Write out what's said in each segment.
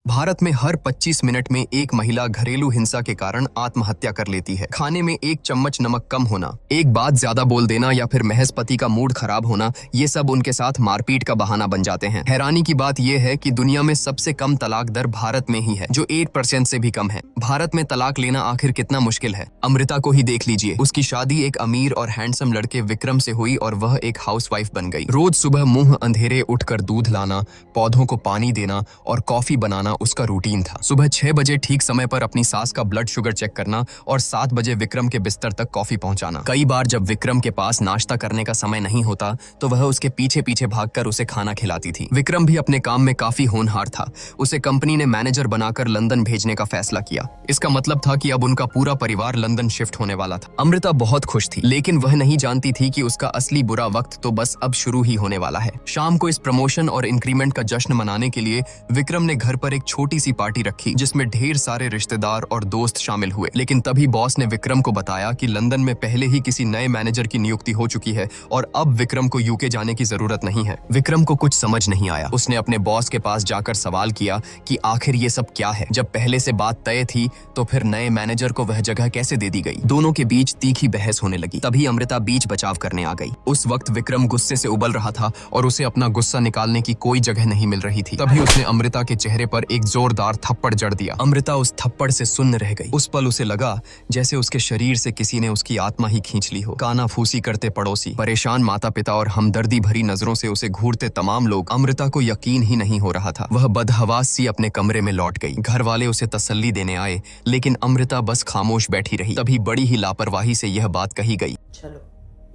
भारत में हर 25 मिनट में एक महिला घरेलू हिंसा के कारण आत्महत्या कर लेती है। खाने में एक चम्मच नमक कम होना, एक बात ज्यादा बोल देना या फिर महज पति का मूड खराब होना, ये सब उनके साथ मारपीट का बहाना बन जाते हैं। हैरानी की बात यह है कि दुनिया में सबसे कम तलाक दर भारत में ही है, जो 8% से भी कम है। भारत में तलाक लेना आखिर कितना मुश्किल है? अमृता को ही देख लीजिए। उसकी शादी एक अमीर और हैंडसम लड़के विक्रम से हुई और वह एक हाउसवाइफ बन गई। रोज सुबह मुंह अंधेरे उठकर दूध लाना, पौधों को पानी देना और कॉफी बनाना उसका रूटीन था। सुबह 6 बजे ठीक समय पर अपनी सास का ब्लड शुगर चेक करना और 7 बजे विक्रम के बिस्तर तक कॉफी पहुंचाना। कई बार जब विक्रम के पास नाश्ता करने का समय नहीं होता तो वह उसके पीछे पीछे भागकर उसे खाना खिलाती थी। विक्रम भी अपने काम में काफी होनहार था। उसे कंपनी ने मैनेजर बनाकर लंदन भेजने का फैसला किया। इसका मतलब था कि अब उनका पूरा परिवार लंदन शिफ्ट होने वाला था। अमृता बहुत खुश थी, लेकिन वह नहीं जानती थी कि उसका असली बुरा वक्त तो बस अब शुरू ही होने वाला है। शाम को इस प्रमोशन और इंक्रीमेंट का जश्न मनाने के लिए विक्रम ने घर पर एक छोटी सी पार्टी रखी, जिसमें ढेर सारे रिश्तेदार और दोस्त शामिल हुए। लेकिन तभी बॉस ने विक्रम को बताया कि लंदन में पहले ही किसी नए मैनेजर की नियुक्ति हो चुकी है और अब विक्रम को यूके जाने की जरूरत नहीं है। विक्रम को कुछ समझ नहीं आया। उसने अपने बॉस के पास जाकर सवाल किया कि आखिर ये सब क्या है? जब पहले से बात तय थी तो फिर नए मैनेजर को वह जगह कैसे दे दी गई? दोनों के बीच तीखी बहस होने लगी। तभी अमृता बीच बचाव करने आ गई। उस वक्त विक्रम गुस्से से उबल रहा था और उसे अपना गुस्सा निकालने की कोई जगह नहीं मिल रही थी। तभी उसने अमृता के चेहरे पर एक जोरदार थप्पड़ जड़ दिया। अमृता उस थप्पड़ से सुन्न रह गई। उस पल उसे लगा जैसे उसके शरीर से किसी ने उसकी आत्मा ही खींच ली हो। कानाफूसी करते पड़ोसी, परेशान माता पिता और हमदर्दी भरी नजरों से उसे घूरते तमाम लोग। अमृता को यकीन ही नहीं हो रहा था। वह बदहवास सी अपने कमरे में लौट गई। घर वाले उसे तसल्ली देने आए, लेकिन अमृता बस खामोश बैठी रही। तभी बड़ी ही लापरवाही से यह बात कही गई, चलो,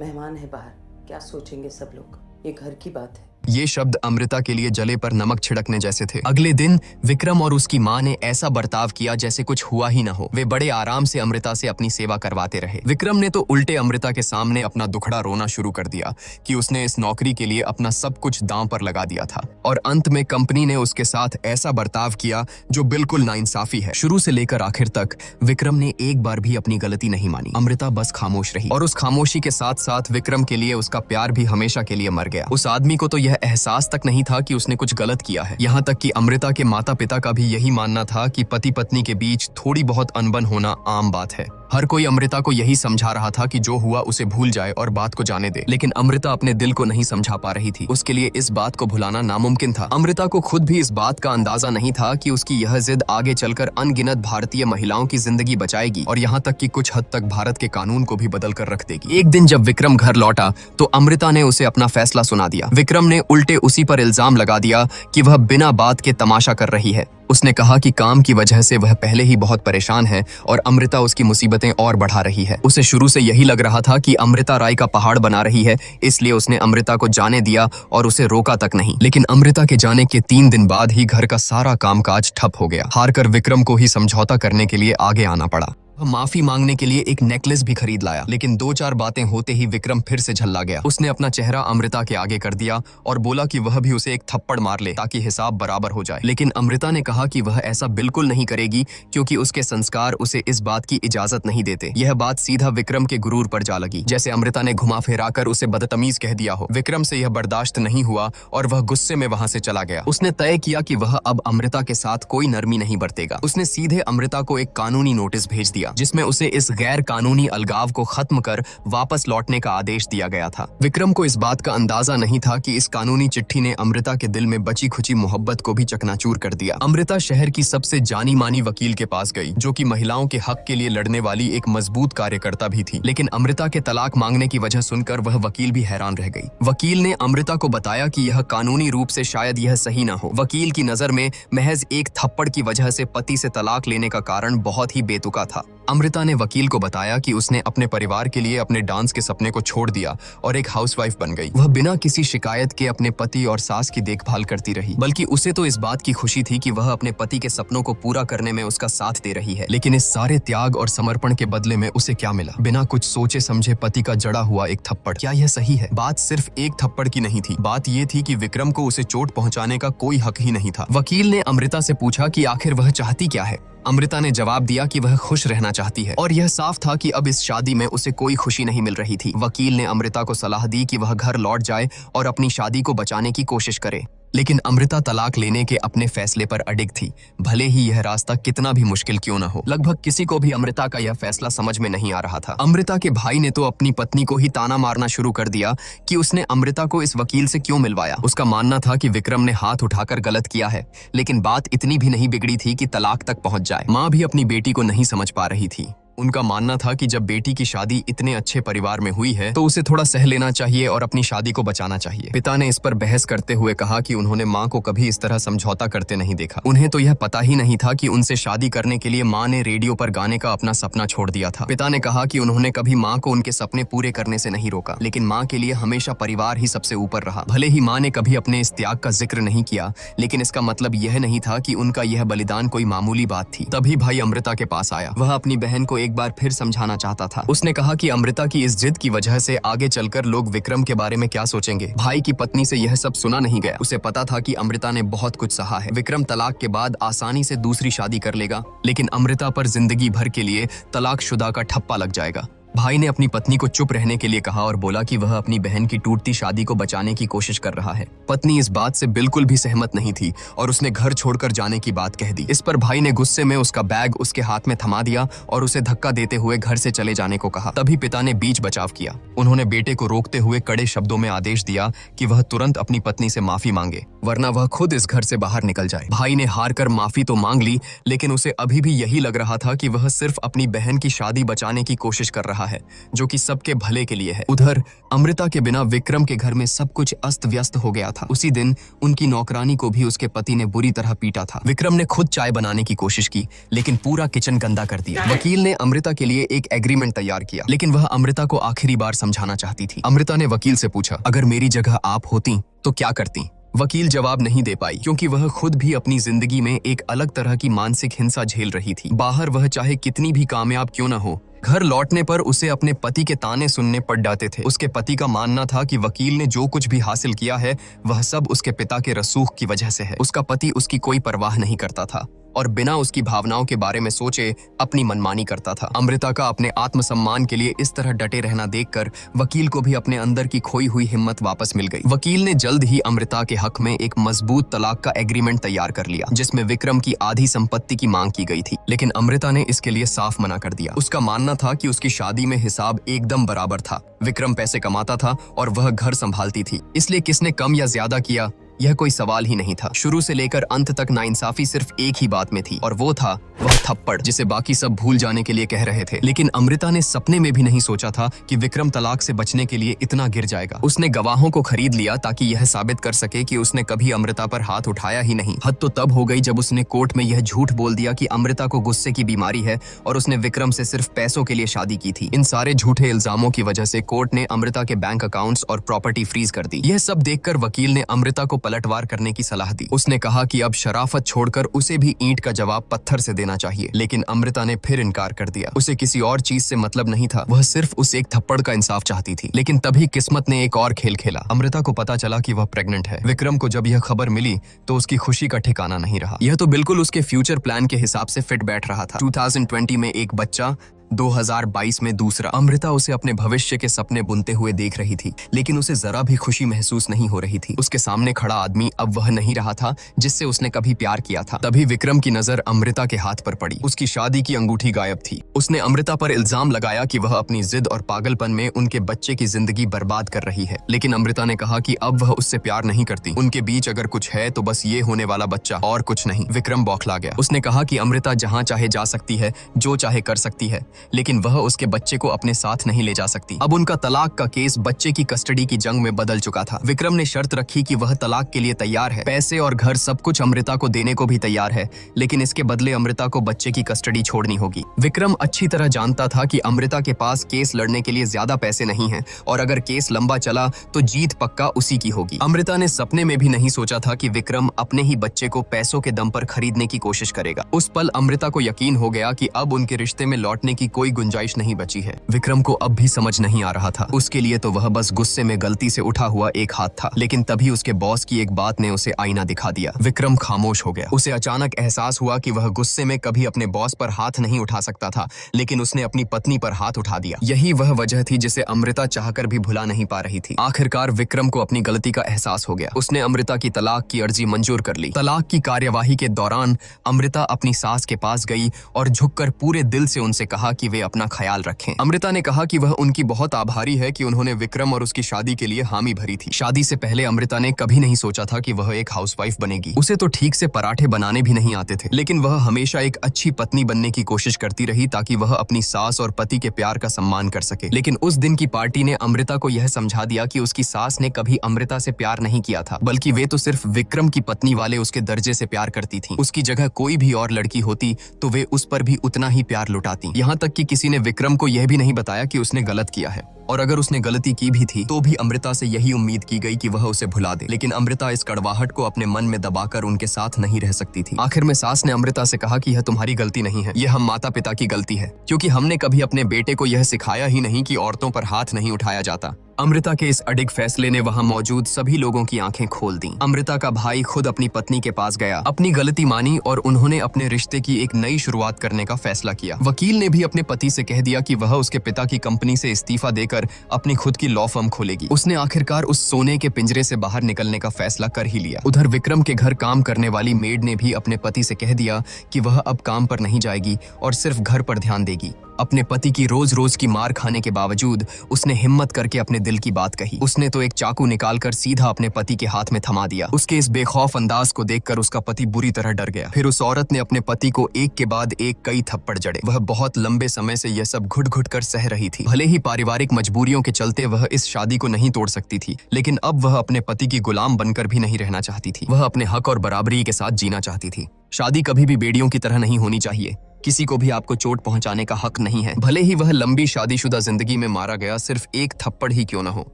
मेहमान है बाहर, क्या सोचेंगे सब लोग, ये घर की बात है। ये शब्द अमृता के लिए जले पर नमक छिड़कने जैसे थे। अगले दिन विक्रम और उसकी माँ ने ऐसा बर्ताव किया जैसे कुछ हुआ ही न हो। वे बड़े आराम से अमृता से अपनी सेवा करवाते रहे। विक्रम ने तो उल्टे अमृता के सामने अपना दुखड़ा रोना शुरू कर दिया कि उसने इस नौकरी के लिए अपना सब कुछ दांव पर लगा दिया था और अंत में कंपनी ने उसके साथ ऐसा बर्ताव किया जो बिल्कुल नाइंसाफी है। शुरू से लेकर आखिर तक विक्रम ने एक बार भी अपनी गलती नहीं मानी। अमृता बस खामोश रही और उस खामोशी के साथ साथ विक्रम के लिए उसका प्यार भी हमेशा के लिए मर गया। उस आदमी को तो यह एहसास तक नहीं था कि उसने कुछ गलत किया है। यहाँ तक कि अमृता के माता पिता का भी यही मानना था कि पति पत्नी के बीच थोड़ी बहुत अनबन होना आम बात है। हर कोई अमृता को यही समझा रहा था कि जो हुआ उसे भूल जाए और बात को जाने दे, लेकिन अमृता अपने दिल को नहीं समझा पा रही थी। उसके लिए इस बात को भुलाना नामुमकिन था। अमृता को खुद भी इस बात का अंदाजा नहीं था कि उसकी यह जिद आगे चलकर अनगिनत भारतीय महिलाओं की जिंदगी बचाएगी और यहाँ तक कि कुछ हद तक भारत के कानून को भी बदल कर रख देगी। एक दिन जब विक्रम घर लौटा तो अमृता ने उसे अपना फैसला सुना दिया। विक्रम ने उल्टे उसी पर इल्जाम लगा दिया कि वह बिना बात के तमाशा कर रही है। उसने कहा कि काम की वजह से वह पहले ही बहुत परेशान है और अमृता उसकी मुसीबतें और बढ़ा रही है। उसे शुरू से यही लग रहा था कि अमृता राय का पहाड़ बना रही है, इसलिए उसने अमृता को जाने दिया और उसे रोका तक नहीं। लेकिन अमृता के जाने के 3 दिन बाद ही घर का सारा कामकाज ठप हो गया। हारकर विक्रम को ही समझौता करने के लिए आगे आना पड़ा। वह माफी मांगने के लिए एक नेकलेस भी खरीद लाया, लेकिन 2-4 बातें होते ही विक्रम फिर से झल्ला गया। उसने अपना चेहरा अमृता के आगे कर दिया और बोला कि वह भी उसे एक थप्पड़ मार ले ताकि हिसाब बराबर हो जाए। लेकिन अमृता ने कहा कि वह ऐसा बिल्कुल नहीं करेगी क्योंकि उसके संस्कार उसे इस बात की इजाजत नहीं देते। यह बात सीधा विक्रम के गुरूर पर जा लगी, जैसे अमृता ने घुमा फिरा कर उसे बदतमीज कह दिया हो। विक्रम से यह बर्दाश्त नहीं हुआ और वह गुस्से में वहां से चला गया। उसने तय किया कि वह अब अमृता के साथ कोई नरमी नहीं बरतेगा। उसने सीधे अमृता को एक कानूनी नोटिस भेज दिया, जिसमें उसे इस गैर कानूनी अलगाव को खत्म कर वापस लौटने का आदेश दिया गया था। विक्रम को इस बात का अंदाजा नहीं था कि इस कानूनी चिट्ठी ने अमृता के दिल में बची खुची मोहब्बत को भी चकनाचूर कर दिया। अमृता शहर की सबसे जानी मानी वकील के पास गई, जो कि महिलाओं के हक के लिए लड़ने वाली एक मजबूत कार्यकर्ता भी थी। लेकिन अमृता के तलाक मांगने की वजह सुनकर वह वकील भी हैरान रह गई। वकील ने अमृता को बताया कि यह कानूनी रूप से शायद यह सही न हो। वकील की नजर में महज एक थप्पड़ की वजह से पति से तलाक लेने का कारण बहुत ही बेतुका था। अमृता ने वकील को बताया कि उसने अपने परिवार के लिए अपने डांस के सपने को छोड़ दिया और एक हाउसवाइफ बन गई। वह बिना किसी शिकायत के अपने पति और सास की देखभाल करती रही, बल्कि उसे तो इस बात की खुशी थी कि वह अपने पति के सपनों को पूरा करने में उसका साथ दे रही है। लेकिन इस सारे त्याग और समर्पण के बदले में उसे क्या मिला? बिना कुछ सोचे समझे पति का जड़ा हुआ एक थप्पड़। क्या यह सही है? बात सिर्फ एक थप्पड़ की नहीं थी। बात यह थी कि विक्रम को उसे चोट पहुंचाने का कोई हक ही नहीं था। वकील ने अमृता से पूछा कि आखिर वह चाहती क्या है। अमृता ने जवाब दिया कि वह खुश रहना चाहती है और यह साफ था कि अब इस शादी में उसे कोई खुशी नहीं मिल रही थी। वकील ने अमृता को सलाह दी कि वह घर लौट जाए और अपनी शादी को बचाने की कोशिश करे। लेकिन अमृता तलाक लेने के अपने फैसले पर अडिग थी, भले ही यह रास्ता कितना भी मुश्किल क्यों न हो। लगभग किसी को भी अमृता का यह फैसला समझ में नहीं आ रहा था। अमृता के भाई ने तो अपनी पत्नी को ही ताना मारना शुरू कर दिया कि उसने अमृता को इस वकील से क्यों मिलवाया। उसका मानना था कि विक्रम ने हाथ उठाकर गलत किया है, लेकिन बात इतनी भी नहीं बिगड़ी थी कि तलाक तक पहुंच जाए। माँ भी अपनी बेटी को नहीं समझ पा रही थी। उनका मानना था कि जब बेटी की शादी इतने अच्छे परिवार में हुई है तो उसे थोड़ा सह लेना चाहिए और अपनी शादी को बचाना चाहिए। पिता ने इस पर बहस करते हुए कहा कि उन्होंने माँ को कभी इस तरह समझौता करते नहीं देखा। उन्हें तो यह पता ही नहीं था कि उनसे शादी करने के लिए माँ ने रेडियो पर गाने का अपना सपना छोड़ दिया था। पिता ने कहा कि उन्होंने कभी माँ को उनके सपने पूरे करने से नहीं रोका, लेकिन माँ के लिए हमेशा परिवार ही सबसे ऊपर रहा। भले ही माँ ने कभी अपने इस त्याग का जिक्र नहीं किया, लेकिन इसका मतलब यह नहीं था कि उनका यह बलिदान कोई मामूली बात थी। तभी भाई अमृता के पास आया। वह अपनी बहन को एक बार फिर समझाना चाहता था। उसने कहा कि अमृता की इस जिद की वजह से आगे चलकर लोग विक्रम के बारे में क्या सोचेंगे। भाई की पत्नी से यह सब सुना नहीं गया। उसे पता था कि अमृता ने बहुत कुछ सहा है। विक्रम तलाक के बाद आसानी से दूसरी शादी कर लेगा, लेकिन अमृता पर जिंदगी भर के लिए तलाकशुदा का ठप्पा लग जाएगा। भाई ने अपनी पत्नी को चुप रहने के लिए कहा और बोला कि वह अपनी बहन की टूटती शादी को बचाने की कोशिश कर रहा है। पत्नी इस बात से बिल्कुल भी सहमत नहीं थी और उसने घर छोड़कर जाने की बात कह दी। इस पर भाई ने गुस्से में उसका बैग उसके हाथ में थमा दिया और उसे धक्का देते हुए घर से चले जाने को कहा। तभी पिता ने बीच बचाव किया। उन्होंने बेटे को रोकते हुए कड़े शब्दों में आदेश दिया कि वह तुरंत अपनी पत्नी से माफी मांगे, वरना वह खुद इस घर से बाहर निकल जाए। भाई ने हार कर माफी तो मांग ली, लेकिन उसे अभी भी यही लग रहा था कि वह सिर्फ अपनी बहन की शादी बचाने की कोशिश कर रहा है, जो कि सबके भले के लिए है। उधर अमृता के बिना विक्रम के घर में सब कुछ अस्त व्यस्त हो गया था। उसी दिन उनकी नौकरानी को भी उसके पति ने बुरी तरह पीटा था। विक्रम ने खुद चाय बनाने की कोशिश की, लेकिन पूरा किचन गंदा कर दिया। वकील ने अमृता के लिए एक एग्रीमेंट तैयार किया, लेकिन वह अमृता को आखिरी बार समझाना चाहती थी। अमृता ने वकील से पूछा, अगर मेरी जगह आप होती तो क्या करती? वकील जवाब नहीं दे पाई, क्योंकि वह खुद भी अपनी जिंदगी में एक अलग तरह की मानसिक हिंसा झेल रही थी। बाहर वह चाहे कितनी भी कामयाब क्यों न हो, घर लौटने पर उसे अपने पति के ताने सुनने पड़ जाते थे। उसके पति का मानना था कि वकील ने जो कुछ भी हासिल किया है वह सब उसके पिता के रसूख की वजह से है। उसका पति उसकी कोई परवाह नहीं करता था और बिना उसकी भावनाओं के बारे में सोचे अपनी मनमानी करता था। अमृता का अपने आत्मसम्मान के लिए इस तरह डटे रहना देखकर वकील को भी अपने अंदर की खोई हुई हिम्मत वापस मिल गई। वकील ने जल्द ही अमृता के हक में एक मजबूत तलाक का एग्रीमेंट तैयार कर लिया, जिसमें विक्रम की आधी संपत्ति की मांग की गई थी, लेकिन अमृता ने इसके लिए साफ मना कर दिया। उसका मानना था कि उसकी शादी में हिसाब एकदम बराबर था। विक्रम पैसे कमाता था और वह घर संभालती थी, इसलिए किसने कम या ज्यादा किया यह कोई सवाल ही नहीं था। शुरू से लेकर अंत तक नाइंसाफी सिर्फ एक ही बात में थी, और वो था वह थप्पड़, जिसे बाकी सब भूल जाने के लिए कह रहे थे। लेकिन अमृता ने सपने में भी नहीं सोचा था कि विक्रम तलाक से बचने के लिए इतना गिर जाएगा। उसने गवाहों को खरीद लिया ताकि यह साबित कर सके कि उसने कभी अमृता पर हाथ उठाया ही नहीं। हद तो तब हो गई जब उसने कोर्ट में यह झूठ बोल दिया कि अमृता को गुस्से की बीमारी है और उसने विक्रम से सिर्फ पैसों के लिए शादी की थी। इन सारे झूठे इल्जामों की वजह से कोर्ट ने अमृता के बैंक अकाउंट्स और प्रॉपर्टी फ्रीज कर दी। यह सब देखकर वकील ने अमृता को पलटवार करने की सलाह दी। उसने कहा कि अब शराफत छोड़कर उसे भी ईंट का जवाब पत्थर से देना चाहिए, लेकिन अमृता ने फिर इनकार कर दिया। उसे किसी और चीज से मतलब नहीं था, वह सिर्फ उस एक थप्पड़ का इंसाफ चाहती थी। लेकिन तभी किस्मत ने एक और खेल खेला। अमृता को पता चला कि वह प्रेग्नेंट है। विक्रम को जब यह खबर मिली तो उसकी खुशी का ठिकाना नहीं रहा। यह तो बिल्कुल उसके फ्यूचर प्लान के हिसाब से फिट बैठ रहा था। 2020 में एक बच्चा, 2022 में दूसरा। अमृता उसे अपने भविष्य के सपने बुनते हुए देख रही थी, लेकिन उसे जरा भी खुशी महसूस नहीं हो रही थी। उसके सामने खड़ा आदमी अब वह नहीं रहा था जिससे उसने कभी प्यार किया था। तभी विक्रम की नजर अमृता के हाथ पर पड़ी। उसकी शादी की अंगूठी गायब थी। उसने अमृता पर इल्जाम लगाया कि वह अपनी जिद और पागलपन में उनके बच्चे की जिंदगी बर्बाद कर रही है, लेकिन अमृता ने कहा कि अब वह उससे प्यार नहीं करती। उनके बीच अगर कुछ है तो बस ये होने वाला बच्चा, और कुछ नहीं। विक्रम बौखला गया। उसने कहा कि अमृता जहां चाहे जा सकती है, जो चाहे कर सकती है, लेकिन वह उसके बच्चे को अपने साथ नहीं ले जा सकती। अब उनका तलाक का केस बच्चे की कस्टडी की जंग में बदल चुका था। विक्रम ने शर्त रखी कि वह तलाक के लिए तैयार है, पैसे और घर सब कुछ अमृता को देने को भी तैयार है, लेकिन इसके बदले अमृता को बच्चे की कस्टडी छोड़नी होगी। विक्रम अच्छी तरह जानता था कि अमृता के पास केस लड़ने के लिए ज्यादा पैसे नहीं हैं, और अगर केस लंबा चला तो जीत पक्का उसी की होगी। अमृता ने सपने में भी नहीं सोचा था कि विक्रम अपने ही बच्चे को पैसों के दम पर खरीदने की कोशिश करेगा। उस पल अमृता को यकीन हो गया कि अब उनके रिश्ते में लौटने की कोई गुंजाइश नहीं बची है। विक्रम को अब भी समझ नहीं आ रहा था। उसके लिए तो वह बस गुस्से में गलती से उठा हुआ एक हाथ था, लेकिन तभी उसके बॉस की एक बात ने उसे आईना दिखा दिया। विक्रम खामोश हो गया। उसे अचानक एहसास हुआ कि वह गुस्से में कभी अपने बॉस पर हाथ नहीं उठा सकता था, लेकिन उसने अपनी पत्नी पर हाथ उठा दिया। यही वह वजह थी जिसे अमृता चाहकर भी भुला नहीं पा रही थी। आखिरकार विक्रम को अपनी गलती का एहसास हो गया। उसने अमृता की तलाक की अर्जी मंजूर कर ली। तलाक की कार्यवाही के दौरान अमृता अपनी सास के पास गई और झुककर पूरे दिल से उनसे कहा कि वे अपना ख्याल रखें। अमृता ने कहा कि वह उनकी बहुत आभारी है कि उन्होंने विक्रम और उसकी शादी के लिए हामी भरी थी। शादी से पहले अमृता ने कभी नहीं सोचा था कि वह एक हाउसवाइफ बनेगी। उसे तो ठीक से पराठे बनाने भी नहीं आते थे, लेकिन वह हमेशा एक अच्छी पत्नी बनने की कोशिश करती रही ताकि वह अपनी सास और पति के प्यार का सम्मान कर सके। लेकिन उस दिन की पार्टी ने अमृता को यह समझा दिया कि उसकी सास ने कभी अमृता से प्यार नहीं किया था, बल्कि वे तो सिर्फ विक्रम की पत्नी वाले उसके दर्जे से प्यार करती थी। उसकी जगह कोई भी और लड़की होती तो वे उस पर भी उतना ही प्यार लुटाती। यहाँ तक कि किसी ने विक्रम को यह भी नहीं बताया कि उसने गलत किया है, और अगर उसने गलती की भी थी तो भी अमृता से यही उम्मीद की गई कि वह उसे भुला दे। लेकिन अमृता इस कड़वाहट को अपने मन में दबाकर उनके साथ नहीं रह सकती थी। आखिर में सास ने अमृता से कहा कि यह तुम्हारी गलती नहीं है, यह हम माता पिता की गलती है, क्योंकि हमने कभी अपने बेटे को यह सिखाया ही नहीं कि औरतों पर हाथ नहीं उठाया जाता। अमृता के इस अडिग फैसले ने वहां मौजूद सभी लोगों की आंखें खोल दी। अमृता का भाई खुद अपनी पत्नी के पास गया, अपनी गलती मानी और उन्होंने अपने रिश्ते की एक नई शुरुआत करने का फैसला किया। वकील ने भी अपने पति से कह दिया कि वह उसके पिता की कंपनी से इस्तीफा देकर अपनी खुद की लॉ फर्म खोलेगी। उसने आखिरकार उस सोने के पिंजरे से बाहर निकलने का फैसला कर ही लिया। उधर विक्रम के घर काम करने वाली मेड ने भी अपने पति से कह दिया कि वह अब काम पर नहीं जाएगी और सिर्फ घर पर ध्यान देगी। अपने पति की रोज रोज की मार खाने के बावजूद उसने हिम्मत करके अपने दिल की बात कही। उसने तो एक चाकू निकालकर सीधा अपने पति के हाथ में थमा दिया। उसके इस बेखौफ अंदाज को देखकर उसका पति बुरी तरह डर गया। फिर उस औरत ने अपने पति को एक के बाद एक कई थप्पड़ जड़े। वह बहुत लंबे समय से यह सब घुट घुट कर सह रही थी। भले ही पारिवारिक मजबूरियों के चलते वह इस शादी को नहीं तोड़ सकती थी, लेकिन अब वह अपने पति की गुलाम बनकर भी नहीं रहना चाहती थी। वह अपने हक और बराबरी के साथ जीना चाहती थी। शादी कभी भी बेड़ियों की तरह नहीं होनी चाहिए। किसी को भी आपको चोट पहुंचाने का हक नहीं है, भले ही वह लंबी शादीशुदा जिंदगी में मारा गया सिर्फ एक थप्पड़ ही क्यों न हो।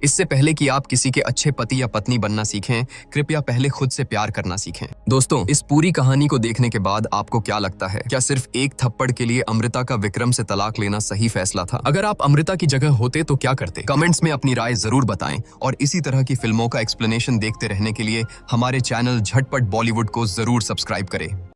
इससे पहले कि आप किसी के अच्छे पति या पत्नी बनना सीखें, कृपया पहले खुद से प्यार करना सीखें। दोस्तों, इस पूरी कहानी को देखने के बाद आपको क्या लगता है? क्या सिर्फ एक थप्पड़ के लिए अमृता का विक्रम से तलाक लेना सही फैसला था? अगर आप अमृता की जगह होते तो क्या करते? कमेंट्स में अपनी राय जरूर बताएं और इसी तरह की फिल्मों का एक्सप्लेनेशन देखते रहने के लिए हमारे चैनल झटपट बॉलीवुड को जरूर सब्सक्राइब करें।